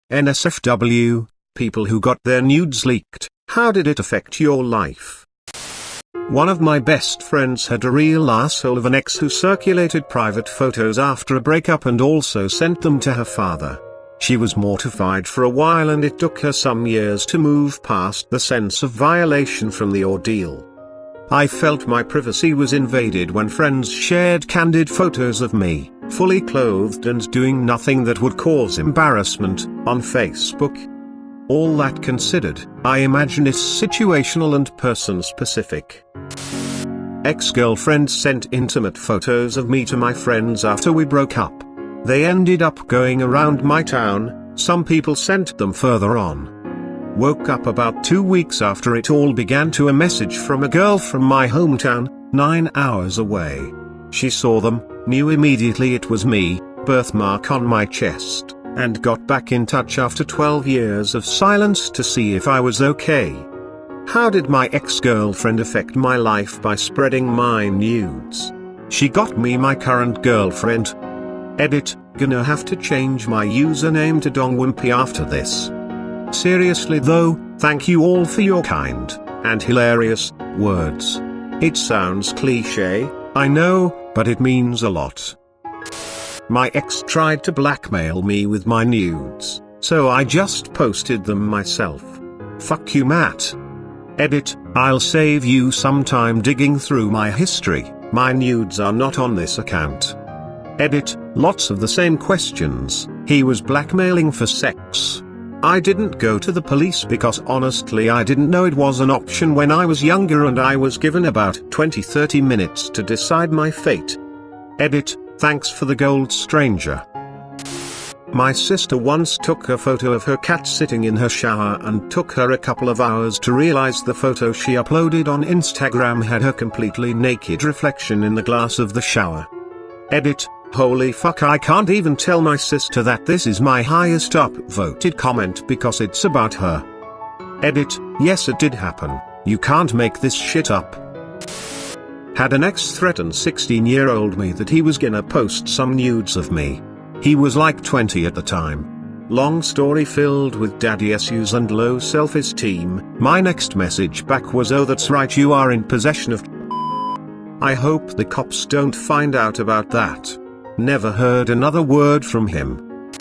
NSFW, people who got their nudes leaked, how did it affect your life? One of my best friends had a real asshole of an ex who circulated private photos after a breakup and also sent them to her father. She was mortified for a while and it took her some years to move past the sense of violation from the ordeal. I felt my privacy was invaded when friends shared candid photos of me, fully clothed and doing nothing that would cause embarrassment, on Facebook. All that considered, I imagine it's situational and person-specific. Ex-girlfriend sent intimate photos of me to my friends after we broke up. They ended up going around my town, some people sent them further on. Woke up about 2 weeks after it all began to a message from a girl from my hometown, 9 hours away. She saw them, knew immediately it was me, birthmark on my chest, and got back in touch after 12 years of silence to see if I was okay. How did my ex-girlfriend affect my life by spreading my nudes? She got me my current girlfriend. Edit, gonna have to change my username to Dongwimpy after this. Seriously though, thank you all for your kind, and hilarious, words. It sounds cliché, I know, but it means a lot. My ex tried to blackmail me with my nudes, so I just posted them myself. Fuck you, Matt. Edit, I'll save you some time digging through my history, my nudes are not on this account. Edit, lots of the same questions, he was blackmailing for sex. I didn't go to the police because honestly I didn't know it was an option when I was younger and I was given about 20-30 minutes to decide my fate. Edit, thanks for the gold, stranger. My sister once took a photo of her cat sitting in her shower and took her a couple of hours to realize the photo she uploaded on Instagram had her completely naked reflection in the glass of the shower. Edit, holy fuck, I can't even tell my sister that this is my highest upvoted comment because it's about her. Edit, yes it did happen, you can't make this shit up. Had an ex threaten 16-year-old me that he was gonna post some nudes of me. He was like 20 at the time. Long story filled with daddy issues and low self-esteem. My next message back was, oh that's right, you are in possession of. I hope the cops don't find out about that. Never heard another word from him.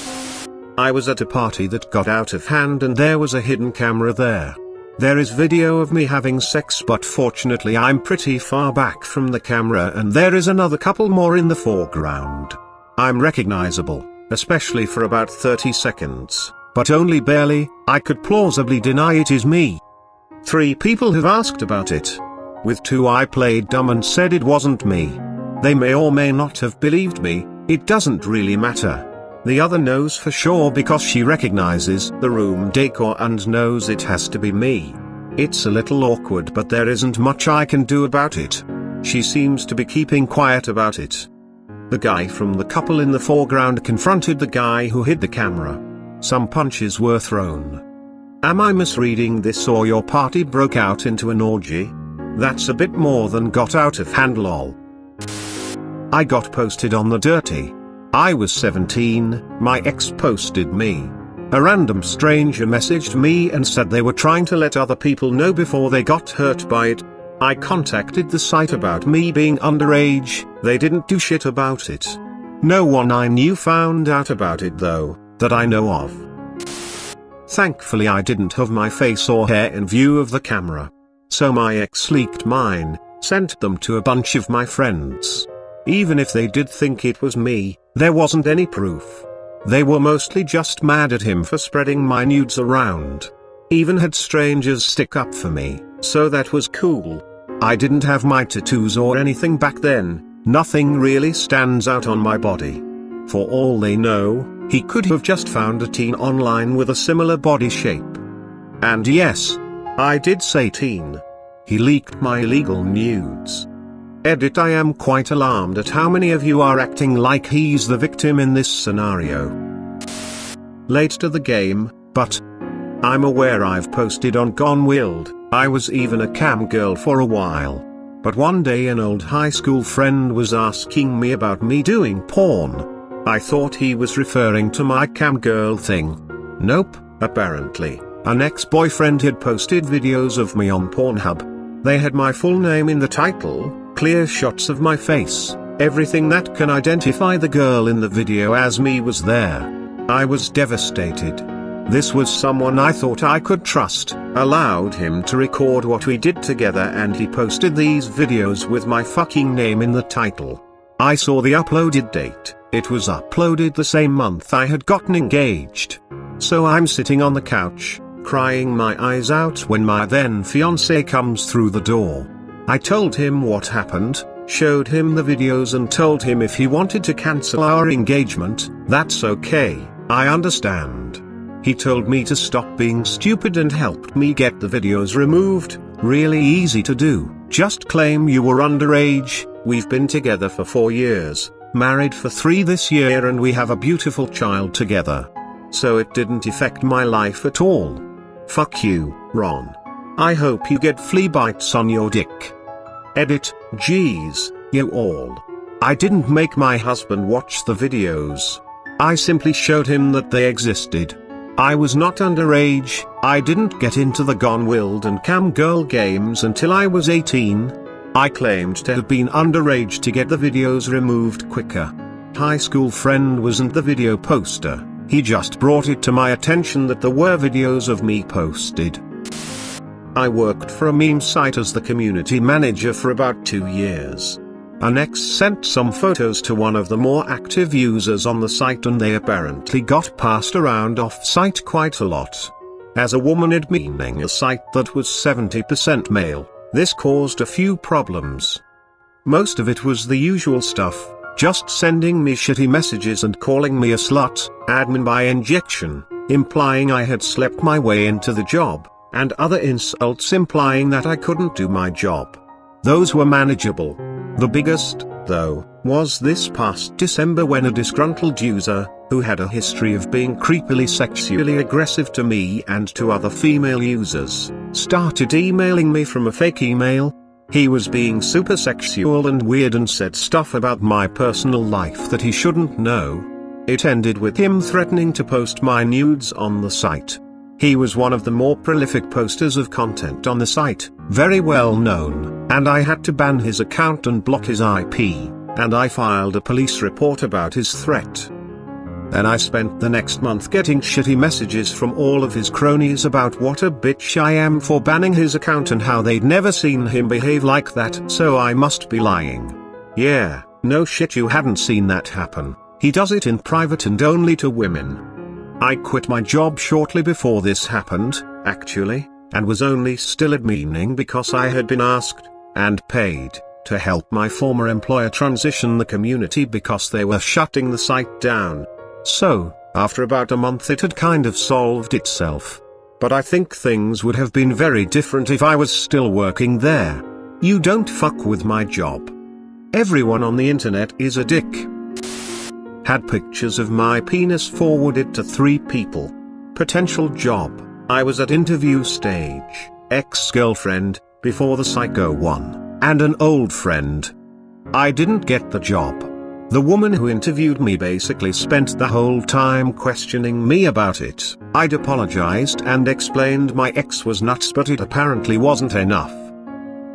I was at a party that got out of hand and there was a hidden camera there. There is video of me having sex, but fortunately I'm pretty far back from the camera and there is another couple more in the foreground. I'm recognizable, especially for about 30 seconds, but only barely. I could plausibly deny it is me. 3 people have asked about it. With 2 I played dumb and said it wasn't me. They may or may not have believed me, it doesn't really matter. The other knows for sure because she recognizes the room decor and knows it has to be me. It's a little awkward, but there isn't much I can do about it. She seems to be keeping quiet about it. The guy from the couple in the foreground confronted the guy who hid the camera. Some punches were thrown. Am I misreading this, or your party broke out into an orgy? That's a bit more than got out of hand, lol. I got posted on the dirty. I was 17, my ex posted me. A random stranger messaged me and said they were trying to let other people know before they got hurt by it. I contacted the site about me being underage, they didn't do shit about it. No one I knew found out about it though, that I know of. Thankfully I didn't have my face or hair in view of the camera. So my ex leaked mine, sent them to a bunch of my friends. Even if they did think it was me, there wasn't any proof. They were mostly just mad at him for spreading my nudes around. Even had strangers stick up for me, so that was cool. I didn't have my tattoos or anything back then, nothing really stands out on my body. For all they know, he could have just found a teen online with a similar body shape. And yes, I did say teen. He leaked my illegal nudes. Edit, I am quite alarmed at how many of you are acting like he's the victim in this scenario. Late to the game, but I'm aware I've posted on Gone Wild. I was even a cam girl for a while. But one day an old high school friend was asking me about me doing porn. I thought he was referring to my cam girl thing. Nope, apparently, an ex-boyfriend had posted videos of me on Pornhub. They had my full name in the title, clear shots of my face, everything that can identify the girl in the video as me was there. I was devastated. This was someone I thought I could trust, allowed him to record what we did together, and he posted these videos with my fucking name in the title. I saw the uploaded date, it was uploaded the same month I had gotten engaged. So I'm sitting on the couch, crying my eyes out when my then fiancé comes through the door. I told him what happened, showed him the videos and told him if he wanted to cancel our engagement, that's okay, I understand. He told me to stop being stupid and helped me get the videos removed. Really easy to do, just claim you were underage. We've been together for 4 years, married for 3 this year, and we have a beautiful child together. So it didn't affect my life at all. Fuck you, Ron. I hope you get flea bites on your dick. Edit, geez, you all. I didn't make my husband watch the videos. I simply showed him that they existed. I was not underage. I didn't get into the Gone Wild and Cam Girl games until I was 18. I claimed to have been underage to get the videos removed quicker. High school friend wasn't the video poster, he just brought it to my attention that there were videos of me posted. I worked for a meme site as the community manager for about 2 years. An ex sent some photos to one of the more active users on the site, and they apparently got passed around off-site quite a lot. As a woman admining a site that was 70% male, this caused a few problems. Most of it was the usual stuff, just sending me shitty messages and calling me a slut, admin by injection, implying I had slept my way into the job, and other insults implying that I couldn't do my job. Those were manageable. The biggest, though, was this past December when a disgruntled user, who had a history of being creepily sexually aggressive to me and to other female users, started emailing me from a fake email. He was being super sexual and weird and said stuff about my personal life that he shouldn't know. It ended with him threatening to post my nudes on the site. He was one of the more prolific posters of content on the site, very well known, and I had to ban his account and block his IP, and I filed a police report about his threat. Then I spent the next month getting shitty messages from all of his cronies about what a bitch I am for banning his account and how they'd never seen him behave like that, so I must be lying. Yeah, no shit, you hadn't seen that happen. He does it in private and only to women. I quit my job shortly before this happened, actually, and was only still admining because I had been asked, and paid, to help my former employer transition the community because they were shutting the site down. So, after about a month it had kind of solved itself. But I think things would have been very different if I was still working there. You don't fuck with my job. Everyone on the internet is a dick. Had pictures of my penis forwarded to 3 people. Potential job, I was at interview stage, ex-girlfriend, before the psycho one, and an old friend. I didn't get the job. The woman who interviewed me basically spent the whole time questioning me about it. I'd apologized and explained my ex was nuts, but it apparently wasn't enough.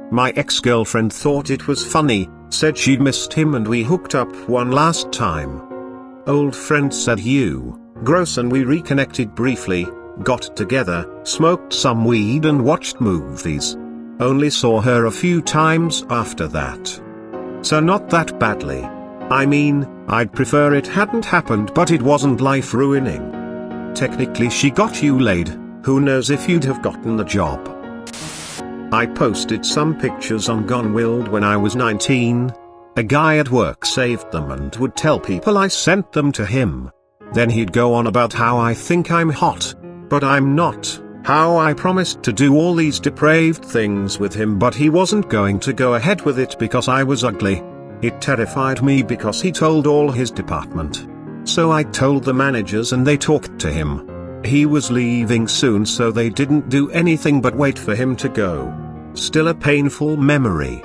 My ex-girlfriend thought it was funny, said she'd missed him and we hooked up one last time. Old friend said you, gross, and we reconnected briefly, got together, smoked some weed and watched movies. Only saw her a few times after that. So not that badly. I mean, I'd prefer it hadn't happened, but it wasn't life-ruining. Technically she got you laid, who knows if you'd have gotten the job. I posted some pictures on Gone Wild when I was 19. A guy at work saved them and would tell people I sent them to him. Then he'd go on about how I think I'm hot, but I'm not, how I promised to do all these depraved things with him but he wasn't going to go ahead with it because I was ugly. It terrified me because he told all his department. So I told the managers and they talked to him. He was leaving soon, so they didn't do anything but wait for him to go. Still a painful memory.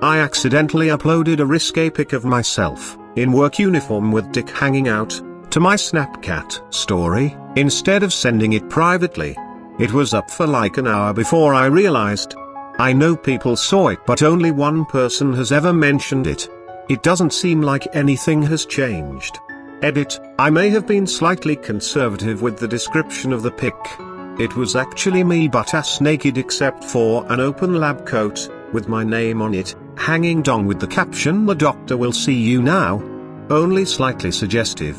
I accidentally uploaded a Risque pic of myself, in work uniform with dick hanging out, to my Snapchat story, instead of sending it privately. It was up for like an hour before I realized. I know people saw it, but only one person has ever mentioned it. It doesn't seem like anything has changed. Edit: I may have been slightly conservative with the description of the pic. It was actually me butt-ass naked except for an open lab coat, with my name on it, hanging down with the caption "The doctor will see you now." Only slightly suggestive.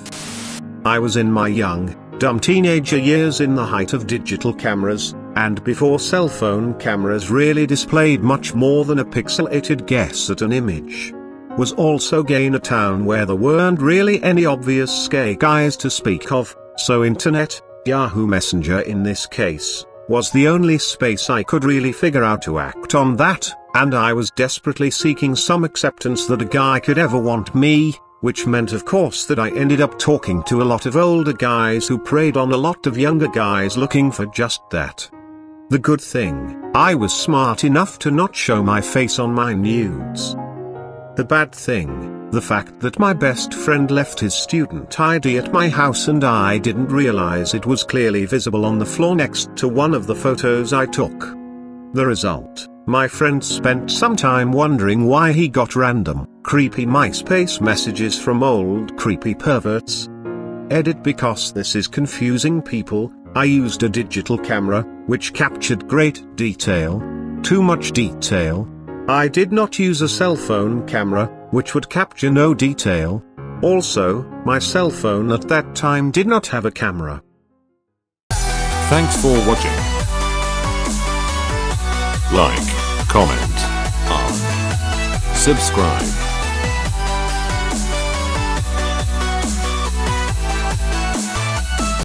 I was in my young, dumb teenager years, in the height of digital cameras, and before cell phone cameras really displayed much more than a pixelated guess at an image. Was also gay in a town where there weren't really any obvious gay guys to speak of, so internet, Yahoo Messenger in this case, was the only space I could really figure out to act on that, and I was desperately seeking some acceptance that a guy could ever want me, which meant of course that I ended up talking to a lot of older guys who preyed on a lot of younger guys looking for just that. The good thing, I was smart enough to not show my face on my nudes. The bad thing, the fact that my best friend left his student ID at my house and I didn't realize it was clearly visible on the floor next to one of the photos I took. The result, my friend spent some time wondering why he got random, creepy MySpace messages from old creepy perverts. Edit: because this is confusing people, I used a digital camera, which captured great detail. Too much detail. I did not use a cell phone camera, which would capture no detail. Also, my cell phone at that time did not have a camera. Thanks for watching. Like, comment, and subscribe.